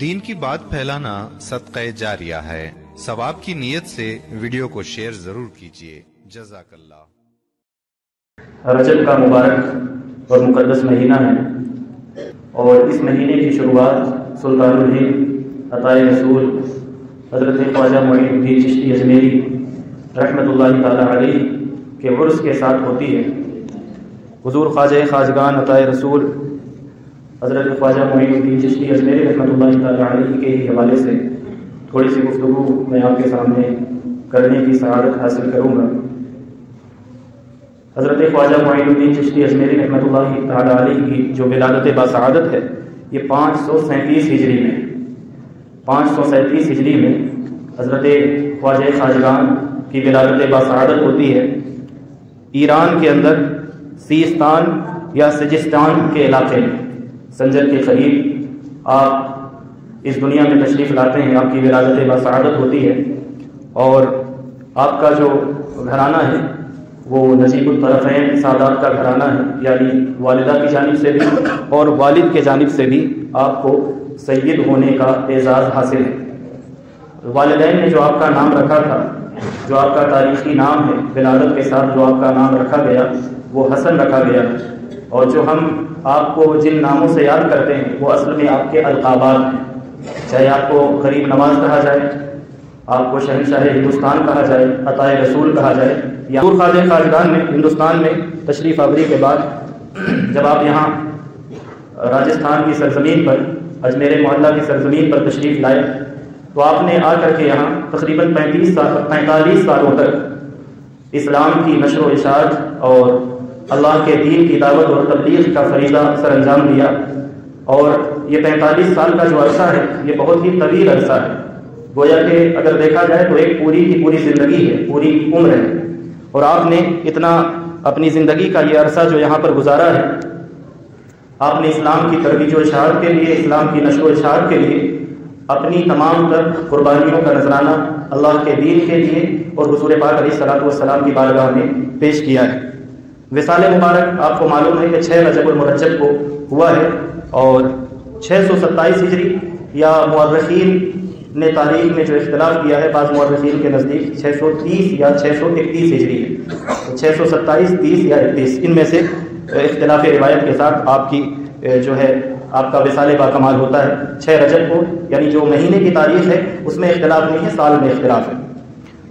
دین کی بات پھیلانا صدقہ جاریہ ہے۔ ثواب کی نیت سے ویڈیو کو شیئر ضرور کیجیے۔ جزاک اللہ۔ رجب کا مبارک اور مقدس مہینہ ہے، اور اس مہینے کی شروعات سلطان الہند عطائے رسول حضرت خواجہ معین الدین چشتی اجمیری رحمۃ اللہ تعالی علیہ کے عرس کے ساتھ ہوتی ہے۔ حضور خواجہ خواجگان عطائے رسول حضرت خواجہ معین الدین چشتی اجمیری رحمۃ اللہ تعالی علیہ کے ہی حوالے سے تھوڑی سی گفتگو میں آپ کے سامنے کرنے کی سعادت حاصل کروں گا۔ حضرت خواجہ معین الدین چشتی اجمیری رحمۃ اللہ تعالی علیہ کی جو ولادت باسعادت ہے یہ 537 ہجری میں 537 ہجری میں حضرت خواجہ خواجگان کی ولادت باسعادت ہوتی ہے۔ ایران کے اندر سیستان یا سجستان کے علاقے میں سنجر کے قریب آپ اس دنیا میں تشریف لاتے ہیں، آپ کی ولادت باسعادت ہوتی ہے، اور آپ کا جو گھرانہ ہے وہ نجیب الطرفین سادات کا گھرانہ ہے، یعنی والدہ کی جانب سے بھی اور والد کے جانب سے بھی آپ کو سید ہونے کا اعزاز حاصل ہے۔ والدین نے جو آپ کا نام رکھا تھا، جو آپ کا تاریخی نام ہے، ولادت کے ساتھ جو آپ کا نام رکھا گیا وہ حسن رکھا گیا، اور جو ہم آپ کو جن ناموں سے یاد کرتے ہیں وہ اصل میں آپ کے القابات ہیں، چاہے آپ کو غریب نواز کہا جائے، آپ کو شہنشاہ ہندوستان کہا جائے، عطائے رسول کہا جائے، یا حضور خواجہ خواجگان میں ہندوستان میں تشریف آوری کے بعد جب آپ یہاں راجستھان کی سرزمین پر اجمیر معلیٰ کی سرزمین پر تشریف لائے تو آپ نے آ کر کے یہاں تقریباً 45 سالوں تک اسلام کی نشر و اشاعت اور اللہ کے دین کی دعوت اور تبلیغ کا فریضہ سر انجام دیا، اور یہ 45 سال کا جو عرصہ ہے یہ بہت ہی طویل عرصہ ہے، گویا کہ اگر دیکھا جائے تو ایک پوری کی پوری زندگی ہے، پوری عمر ہے، اور آپ نے اتنا اپنی زندگی کا یہ عرصہ جو یہاں پر گزارا ہے، آپ نے اسلام کی ترویج و اشاعت کے لیے، اسلام کی نشر و اشاعت کے لیے اپنی تمام تر قربانیوں کا نذرانہ اللہ کے دین کے لیے اور حضور پاک علیہ الصلوۃ والسلام کی بارگاہ میں پیش کیا ہے۔ وصال مبارک آپ کو معلوم ہے کہ 6 رجب المرجب کو ہوا ہے، اور 627 ہجری یا مورخین نے تاریخ میں جو اختلاف کیا ہے، بعض مورخین کے نزدیک 630 یا 631 ہجری ہے، 627، 30 یا 31 ان میں سے اختلاف روایت کے ساتھ آپ کی جو ہے آپ کا وصال باکمال ہوتا ہے 6 رجب کو، یعنی جو مہینے کی تاریخ ہے اس میں اختلاف نہیں ہے، سال میں اختلاف ہے۔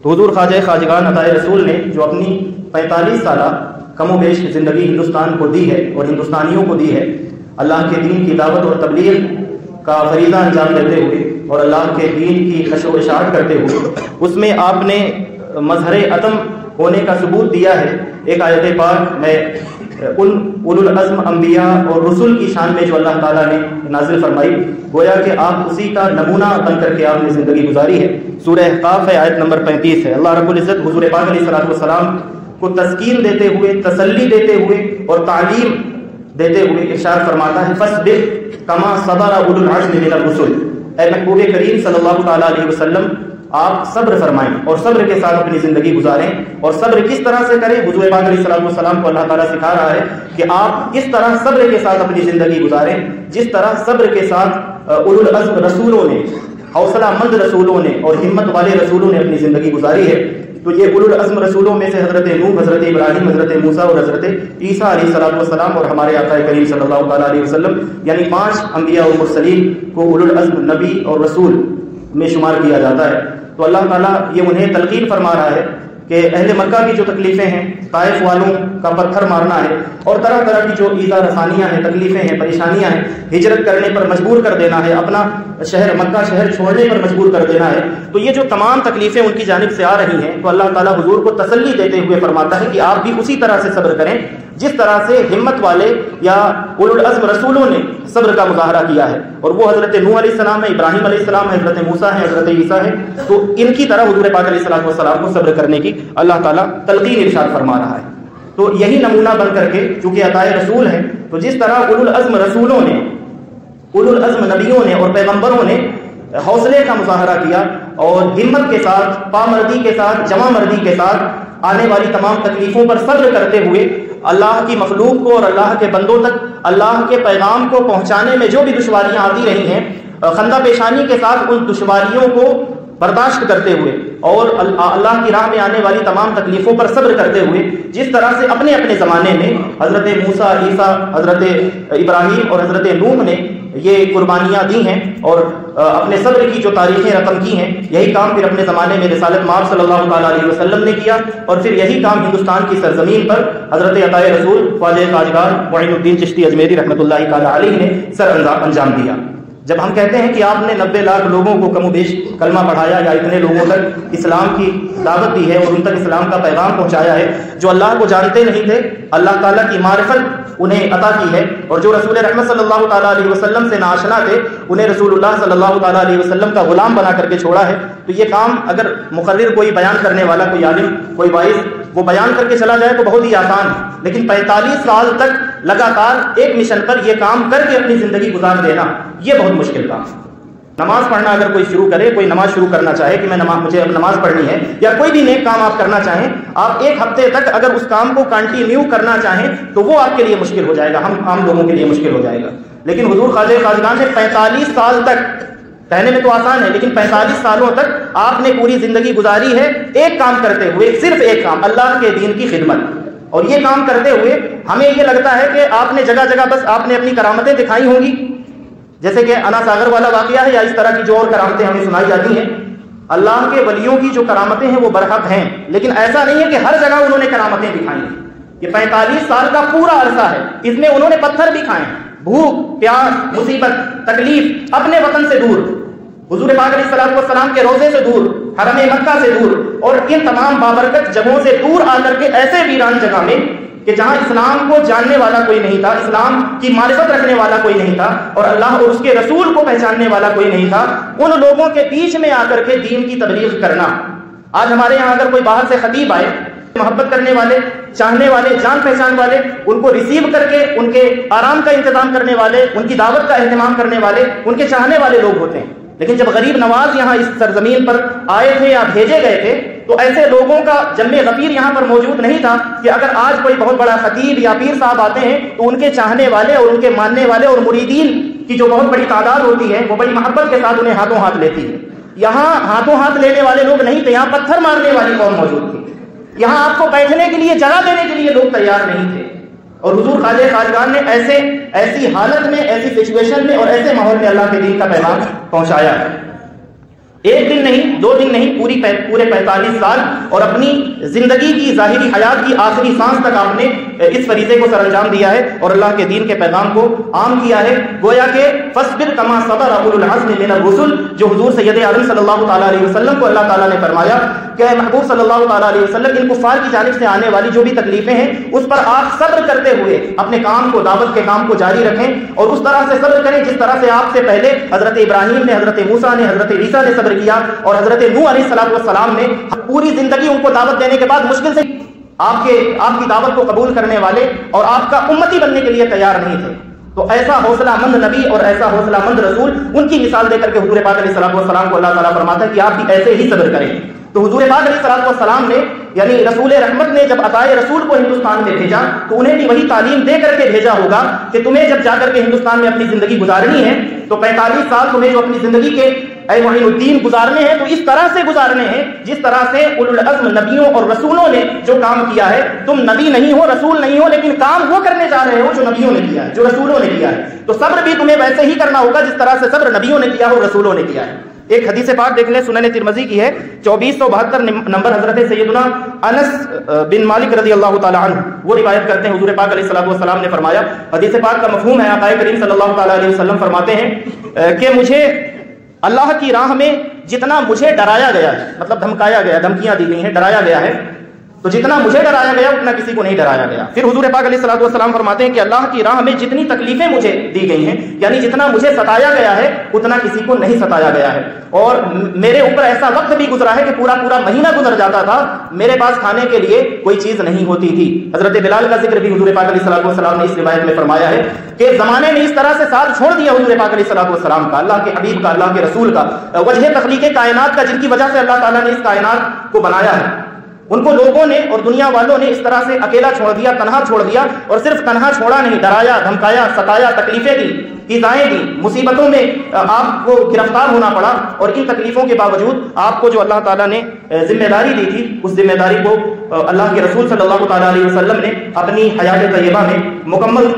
تو حضور خواجہ خواجگان عطائے رسول نے جو اپنی 45 سالہ کم و بیش زندگی ہندوستان کو دی ہے اور ہندوستانیوں کو دی ہے، اللہ کے دین کی دعوت اور تبلیغ کا فریضہ انجام دیتے ہوئے اور اللہ کے دین کی نشر و اشاعت کرتے ہوئے، اس میں آپ نے مظہر عدم ہونے کا ثبوت دیا ہے۔ ایک آیت پاک میں ان اولو العزم انبیاء اور رسول کی شان میں جو اللہ تعالیٰ نے نازل فرمائی، گویا کہ آپ اسی کا نمونہ بن کر کے آپ نے زندگی گزاری ہے۔ سورہ احقاف ہے، آیت نمبر 35 ہے۔ اللہ رب العزت حضور پاک علیہ الصلوۃ والسلام کو تسکین دیتے ہوئے، تسلی دیتے ہوئے اور تعلیم دیتے ہوئے ارشاد فرماتا ہے، فاصبر کما صبر اولو العزم من الرسل۔ اے محبوب کریم صلی اللہ تعالیٰ علیہ وسلم، آپ صبر فرمائیں اور صبر کے ساتھ اپنی زندگی گزاریں، اور صبر کس طرح سے کریں؟ حضور پاک علیہ الصلوۃ والسلام کو اللہ تعالیٰ سکھا رہا ہے کہ آپ اس طرح صبر کے ساتھ اپنی زندگی گزاریں جس طرح صبر کے ساتھ اولو العزم رسولوں نے، حوصلہ مند رسولوں نے اور ہمت والے رسولوں نے اپنی زندگی گزاری ہے۔ تو یہ اولو العزم رسولوں میں سے حضرت نوح، حضرت ابراہیم، حضرت موسیٰ اور حضرت عیسیٰ علیہ الصلوۃ والسلام اور ہمارے آقا کریم صلی اللہ تعالیٰ علیہ وسلم، یعنی 5 انبیاء اور مرسلین کو اولو العزم نبی اور رسول میں شمار کیا جاتا ہے۔ تو اللہ تعالیٰ یہ انہیں تلقین فرما رہا ہے کہ اہل مکہ کی جو تکلیفیں ہیں، طائف والوں کا پتھر مارنا ہے اور طرح طرح کی جو ایذا رسانیاں ہیں، تکلیفیں ہیں، پریشانیاں ہیں، ہجرت کرنے پر مجبور کر دینا ہے، اپنا شہر مکہ شہر چھوڑنے پر مجبور کر دینا ہے، تو یہ جو تمام تکلیفیں ان کی جانب سے آ رہی ہیں، تو اللہ تعالیٰ حضور کو تسلی دیتے ہوئے فرماتا ہے کہ آپ بھی اسی طرح سے صبر کریں جس طرح سے ہمت والے یا اولو العزم رسولوں نے صبر کا مظاہرہ کیا ہے، اور وہ حضرت نوح علیہ السلام ہے، ابراہیم علیہ السلام ہے، حضرت موسیٰ ہے، حضرت عیسیٰ ہے، تو ان کی طرح حضور پاک علیہ الصلوۃ والسلام کو صبر کرنے کی اللہ تعالیٰ تلقین ارشاد فرما رہا ہے۔ تو یہی نمونہ بن کر کے چونکہ عطائے رسول ہے، تو جس طرح اولو العزم رسولوں نے، اولو العزم نبیوں نے اور پیغمبروں نے حوصلے کا مظاہرہ کیا اور ہمت کے ساتھ، پامردی کے ساتھ، جمع مردی کے ساتھ آنے والی تمام تکلیفوں پر صبر کرتے ہوئے اللہ کی مخلوق کو اور اللہ کے بندوں تک اللہ کے پیغام کو پہنچانے میں جو بھی دشواریاں آتی رہی ہیں، خندہ پیشانی کے ساتھ ان دشواریوں کو برداشت کرتے ہوئے اور اللہ کی راہ میں آنے والی تمام تکلیفوں پر صبر کرتے ہوئے جس طرح سے اپنے اپنے زمانے میں حضرت موسیٰ، عیسیٰ، حضرت ابراہیم اور حضرت نوح نے یہ قربانیاں دی ہیں اور اپنے صبر کی جو تاریخیں رقم کی ہیں، یہی کام پھر اپنے زمانے میں رسالت مآب صلی اللہ تعالیٰ علیہ وسلم نے کیا، اور پھر یہی کام ہندوستان کی سرزمین پر حضرت عطائے رسول خواجہ خواجگار معین الدین چشتی اجمیری رحمۃ اللہ تعالیٰ علیہ نے انجام دیا۔ جب ہم کہتے ہیں کہ آپ نے 90 لاکھ لوگوں کو کم و بیش کلمہ پڑھایا یا اتنے لوگوں تک اسلام کی دعوت دی ہے اور ان تک اسلام کا پیغام پہنچایا ہے، جو اللہ کو جانتے نہیں تھے، اللہ تعالیٰ کی معرفت انہیں عطا کی ہے، اور جو رسول رحمت صلی اللہ تعالیٰ علیہ وسلم سے ناآشنا تھے انہیں رسول اللہ صلی اللہ تعالیٰ علیہ وسلم کا غلام بنا کر کے چھوڑا ہے، تو یہ کام اگر مقرر کوئی بیان کرنے والا، کوئی عالم، کوئی واعظ وہ بیان کر کے چلا جائے تو بہت ہی آسان ہے، لیکن 45 سال تک لگاتار ایک مشن پر یہ کام کر کے اپنی زندگی گزار دینا یہ بہت مشکل کام ہے۔ نماز پڑھنا اگر کوئی شروع کرے، کوئی نماز شروع کرنا چاہے کہ مجھے اب نماز پڑھنی ہے، یا کوئی بھی نیک کام آپ کرنا چاہیں، آپ ایک ہفتے تک اگر اس کام کو کنٹینیو کرنا چاہیں تو وہ آپ کے لیے مشکل ہو جائے گا، ہم عام لوگوں کے لیے مشکل ہو جائے گا، لیکن حضور خواجہ خواجگان نے 45 سال تک، کہنے میں تو آسان ہے لیکن 45 سالوں تک آپ نے پوری زندگی گزاری ہے ایک کام کرتے ہوئے، صرف ایک کام، اللہ کے دین کی خدمت۔ اور یہ کام کرتے ہوئے ہمیں یہ لگتا ہے کہ آپ نے جگہ جگہ بس آپ نے اپنی کرامتیں دکھائی ہوں گی، جیسے کہ انا ساگر والا واقعہ ہے یا اس طرح کی جو اور کرامتیں ہمیں سنائی جاتی ہیں۔ اللہ کے ولیوں کی جو کرامتیں ہیں وہ برحق ہیں، لیکن ایسا نہیں ہے کہ ہر جگہ انہوں نے کرامتیں دکھائی ہیں۔ یہ 45 سال کا پورا عرصہ ہے، اس میں انہوں نے پتھر بھی کھائے ہیں، بھوک، پیاس، مصیبت، تکلیف، اپنے وطن سے دور، حضور پاک علیہ الصلوۃ والسلام کے روضے سے دور، حرم مکہ سے دور، اور ان تمام بابرکت جگہوں سے دور آ کر کے ایسے ویران جگہ میں کہ جہاں اسلام کو جاننے والا کوئی نہیں تھا، اسلام کی معرفت رکھنے والا کوئی نہیں تھا، اور اللہ اور اس کے رسول کو پہچاننے والا کوئی نہیں تھا، ان لوگوں کے بیچ میں آ کر کے دین کی تبلیغ کرنا۔ آج ہمارے یہاں اگر کوئی باہر سے خطیب آئے، محبت کرنے والے، چاہنے والے، جان پہچان والے، ان کو ریسیو کر کے ان کے آرام کا انتظام کرنے والے، ان کی دعوت کا اہتمام کرنے والے، ان کے چاہنے والے لوگ ہوتے ہیں، لیکن جب غریب نواز یہاں اس سرزمین پر آئے تھے یا بھیجے گئے تھے تو ایسے لوگوں کا جم غفیر یہاں پر موجود نہیں تھا کہ اگر آج کوئی بہت بڑا خطیب یا پیر صاحب آتے ہیں تو ان کے چاہنے والے اور ان کے ماننے والے اور مریدین کی جو بہت بڑی تعداد ہوتی ہے وہ بڑی محبت کے ساتھ انہیں ہاتھوں ہاتھ لیتی ہے۔ یہاں ہاتھوں ہاتھ لینے والے لوگ نہیں تھے، یہاں پتھر مارنے والی قوم موجود تھی، یہاں آپ کو بیٹھنے کے لیے جگہ دینے کے لیے لوگ تیار نہیں تھے، اور حضور خواجہ خواجگان نے ایسی حالت میں، ایسی سچویشن میں اور ایسے ماحول میں اللہ کے دین کا پیغام پہنچایا ہے۔ ایک دن نہیں، 2 دن نہیں، پورے 45 سال اور اپنی زندگی کی ظاہری حیات کی آخری سانس تک آپ نے اس فریضے کو سر انجام دیا ہے اور اللہ کے دین کے پیغام کو عام کیا ہے۔ گویا کہ فاصبر کما صبر اولو العزم من الرسل، جو حضور سید عالم صلی اللہ تعالیٰ علیہ وسلم کو اللہ تعالیٰ نے فرمایا کہ اے محبوب صلی اللہ تعالیٰ علیہ وسلم، ان کفار کی جانب سے آنے والی جو بھی تکلیفیں ہیں اس پر آپ صبر کرتے ہوئے اپنے کام کو، دعوت کے کام کو جاری رکھیں، اور اس طرح سے صبر کریں جس طرح سے آپ سے پہلے حضرت ابراہیم نے، حضرت موسیٰ نے، حضرت عیسیٰ نے صبر کیا، اور حضرت نوح علیہ السلام نے پوری زندگی ان کو دعوت دینے کے بعد مشکل سے آپ کی دعوت کو قبول کرنے والے اور آپ کا امتی بننے کے لیے تیار نہیں تھے۔ تو ایسا حوصلہ مند نبی اور ایسا حوصلہ مند رسول، ان کی مثال دے کر کے حضور پاک علیہ السلام کو اللہ تعالیٰ فرماتا ہے کہ آپ بھی ایسے ہی صبر کریں۔ تو حضور پاک علیہ السلام نے، یعنی رسول رحمت نے جب عطائے رسول کو ہندوستان میں بھیجا تو انہیں بھی وہی تعلیم دے کر کے بھیجا ہوگا کہ تمہیں جب جا کر کے ہندوستان میں اپنی زندگی گزارنی ہے تو 45 سال تمہیں جو اپنی زندگی کے اے معین الدین گزارنے ہیں تو اس طرح سے گزارنے ہیں جس طرح سے اولو العزم نبیوں اور رسولوں نے جو کام کیا ہے۔ تم نبی نہیں ہو، رسول نہیں ہو، لیکن کام وہ کرنے جا رہے ہو جو نبیوں نے کیا ہے، جو رسولوں نے کیا ہے، تو صبر بھی تمہیں ویسے ہی کرنا ہوگا جس طرح سے صبر نبیوں نے کیا ہو، رسولوں نے کیا ہے۔ ایک حدیث پاک دیکھ لیں، سنن ترمذی کی ہے، 2472 نمبر، حضرت سیدنا انس بن مالک رضی اللہ تعالی عنہ وہ روایت کرتے ہیں، حضور پاک علیہ السلام نے فرمایا، حدیث پاک کا مفہوم ہے، آقا کریم صلی اللہ تعالی علیہ وسلم فرماتے ہیں کہ مجھے اللہ کی راہ میں جتنا مجھے ڈرایا گیا ہے، مطلب دھمکایا گیا، دھمکیاں دی گئی ہیں، ڈرایا گیا ہے، تو جتنا مجھے ڈرایا گیا اتنا کسی کو نہیں ڈرایا گیا۔ پھر حضور پاک علیہ السلام فرماتے ہیں کہ اللہ کی راہ میں جتنی تکلیفیں مجھے دی گئی ہیں، یعنی جتنا مجھے ستایا گیا ہے اتنا کسی کو نہیں ستایا گیا ہے، اور میرے اوپر ایسا وقت بھی گزرا ہے کہ پورا مہینہ گزر جاتا تھا، میرے پاس کھانے کے لیے کوئی چیز نہیں ہوتی تھی۔ حضرت بلال کا ذکر بھی حضور پاک علیہ السلام نے اس روایت میں فرمایا ہے کہ زمانے نے اس طرح سے ساتھ چھوڑ دیا حضور پاک علیہ السلام کا، اللہ کے حبیب کا، اللہ کے رسول کا، وجہ تخلیق کائنات کا، جن کی وجہ سے اللہ تعالیٰ نے اس کائنات کو بنایا ہے، ان کو لوگوں نے اور دنیا والوں نے اس طرح سے اکیلا چھوڑ دیا، تنہا چھوڑ دیا، اور صرف تنہا چھوڑا نہیں، ڈرایا، دھمکایا، ستایا، تکلیفیں دی۔ ایذائیں دی، مصیبتوں میں آپ کو گرفتار ہونا پڑا، اور ان تکلیفوں کے باوجود آپ کو جو اللہ تعالیٰ نے ذمہ داری دی تھی اس ذمہ داری کو اللہ کے رسول صلی اللہ تعالیٰ علیہ وسلم نے اپنی حیات طیبہ میں مکمل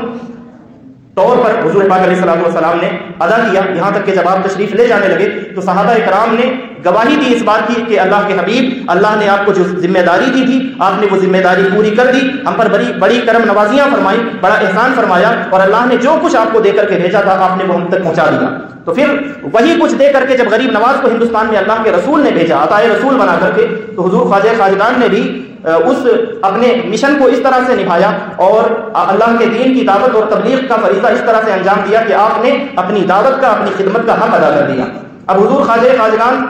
طور پر حضور پاک علیہ الصلوۃ والسلام نے ادا کیا، یہاں تک کہ جب آپ تشریف لے جانے لگے تو صحابہ کرام نے گواہی دی اس بات کی کہ اللہ کے حبیب، اللہ نے آپ کو جو ذمہ داری دی تھی آپ نے وہ ذمہ داری پوری کر دی، ہم پر بڑی کرم نوازیاں فرمائی، بڑا احسان فرمایا، اور اللہ نے جو کچھ آپ کو دے کر کے بھیجا تھا آپ نے وہ ہم تک پہنچا دیا۔ تو پھر وہی کچھ دے کر کے جب غریب نواز کو ہندوستان میں اللہ کے رسول نے بھیجا، عطائے رسول بنا کر کے، تو حضور خواجہ خواجگان نے بھی اس اپنے مشن کو اس طرح سے نبھایا اور اللہ کے دین کی دعوت اور تبلیغ کا فریضہ اس طرح سے انجام دیا کہ آپ نے اپنی دعوت کا، اپنی خدمت کا حق ادا کر دیا۔ اب حضور خواجہ خواجگان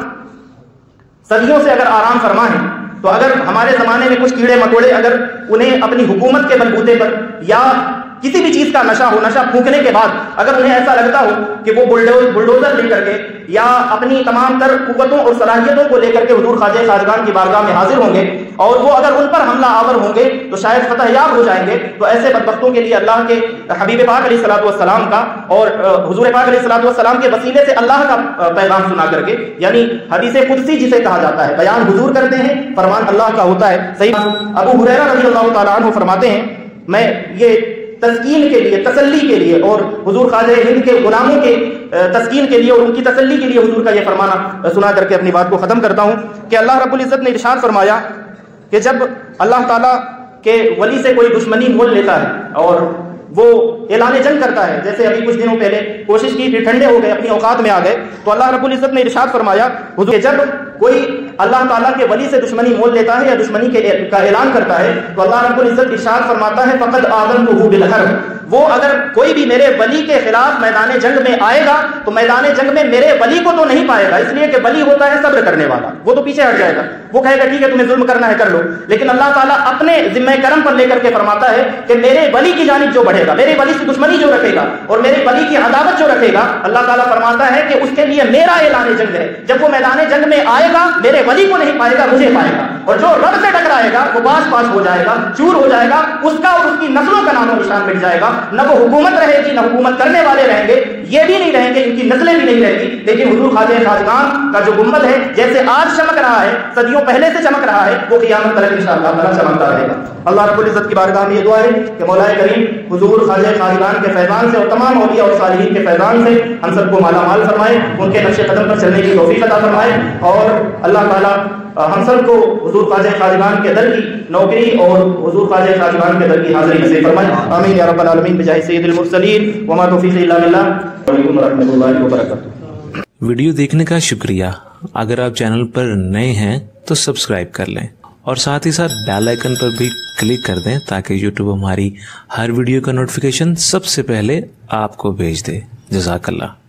صدیوں سے اگر آرام فرما ہے، تو اگر ہمارے زمانے میں کچھ کیڑے مکوڑے اگر انہیں اپنی حکومت کے بلبوتے پر یا کسی بھی چیز کا نشہ ہو، نشہ پھونکنے کے بعد اگر انہیں ایسا لگتا ہو کہ وہ بلڈوزر لے کر کے یا اپنی تمام تر قوتوں اور صلاحیتوں کو لے کر کے حضور خواجہ خواجگان کی بارگاہ میں حاضر ہوں گے اور وہ اگر ان پر حملہ آور ہوں گے تو شاید فتح یاب ہو جائیں گے، تو ایسے بدبختوں کے لیے اللہ کے حبیب پاک علیہ الصلوۃ والسلام کا اور حضور پاک علیہ الصلوۃ والسلام کے وسیلے سے اللہ کا پیغام سنا کر کے، یعنی حدیث قدسی جسے کہا جاتا ہے، بیان حضور کرتے ہیں، فرمان اللہ کا ہوتا ہے۔ صحیح ابو ہریرہ رضی اللہ تعالیٰ عنہ فرماتے ہیں، میں یہ تسکین کے لیے، تسلی کے لیے اور حضور خواجہ ہند کے غلاموں کے تسکین کے لیے اور ان کی تسلی کے لیے حضور کا یہ فرمانا سنا کر کے اپنی بات کو ختم کرتا ہوں کہ اللہ رب العزت نے ارشاد فرمایا کہ جب اللہ تعالیٰ کے ولی سے کوئی دشمنی مول لیتا ہے اور وہ اعلان جنگ کرتا ہے، جیسے ابھی کچھ دنوں پہلے کوشش کی پھر ٹھنڈے ہو گئے، اپنی اوقات میں آ گئے، تو اللہ رب العزت نے ارشاد فرمایا کہ جب کوئی اللہ تعالیٰ کے ولی سے دشمنی مول لیتا ہے یا دشمنی کا اعلان کرتا ہے تو اللہ رب العزت ارشاد فرماتا ہے فقد آذنتہ بالحرب، وہ اگر کوئی بھی میرے ولی کے خلاف میدان جنگ میں آئے گا تو میدان جنگ میں میرے ولی کو تو نہیں پائے گا، اس لیے کہ ولی ہوتا ہے صبر کرنے والا، وہ تو پیچھے ہٹ جائے گا، وہ کہے گا ٹھیک ہے تمہیں ظلم کرنا ہے کر لو، لیکن اللہ تعالیٰ اپنے ذمہ کرم پر لے کر کے فرماتا ہے کہ میرے ولی کی جانب جو بڑھے گا، میرے ولی سے دشمنی جو رکھے گا اور میرے ولی کی عداوت جو رکھے گا، اللہ تعالیٰ فرماتا ہے کہ اس کے لیے میرا اعلان جنگ ہے، جب وہ میدان جنگ میں آئے گا میرے ولی کو نہیں پائے گا، مجھے پائے گا، اور جو رب سے ٹکرائے گا وہ پاس ہو جائے گا، چور ہو جائے گا، اس کا اور اس کی نسلوں کا نام و نشان مٹ جائے گا، نہ وہ حکومت رہے گی نہ حکومت کرنے والے رہیں گے، یہ بھی نہیں رہیں گے، ان کی نسلیں بھی نہیں رہیں گی، لیکن حضور خواجہ خواجگان کا جو گنبد ہے جیسے آج چمک رہا ہے، صدیوں پہلے سے چمک رہا ہے، وہ قیامت تک انشاءاللہ تعالیٰ چمکتا رہے گا۔ اللہ رب العزت کی بارگاہ میں یہ دعا ہے کہ مولا کریم حضور خواجہ خواجگان کے فیضان سے اور تمام اولیاء اور صالحین کے فیضان سے ہم سب کو مالا مال فرمائے، ان کے نقش قدم پر چلنے کی توفیق عطا فرمائے، اور اللہ تعالیٰ ہم سب کو حضور خواجہ خواجگان کے در کی نوکری اور حضور خواجہ خواجگان کے در کی حاضری نصیب فرمائے، آمین یا رب العالمین بجاہ سید المرسلین وما توفیق الا باللہ، وعلیکم ورحمۃ اللہ وبرکاتہ۔ ویڈیو دیکھنے کا شکریہ۔ اگر آپ چینل پر نئے ہیں تو سبسکرائب کر لیں اور ساتھ ہی ساتھ بیل آئیکن پر بھی کلک کر دیں تاکہ یوٹیوب ہماری ہر ویڈیو کا نوٹیفیکیشن سب سے پہلے آپ کو بھیج دے۔ جزاک اللہ۔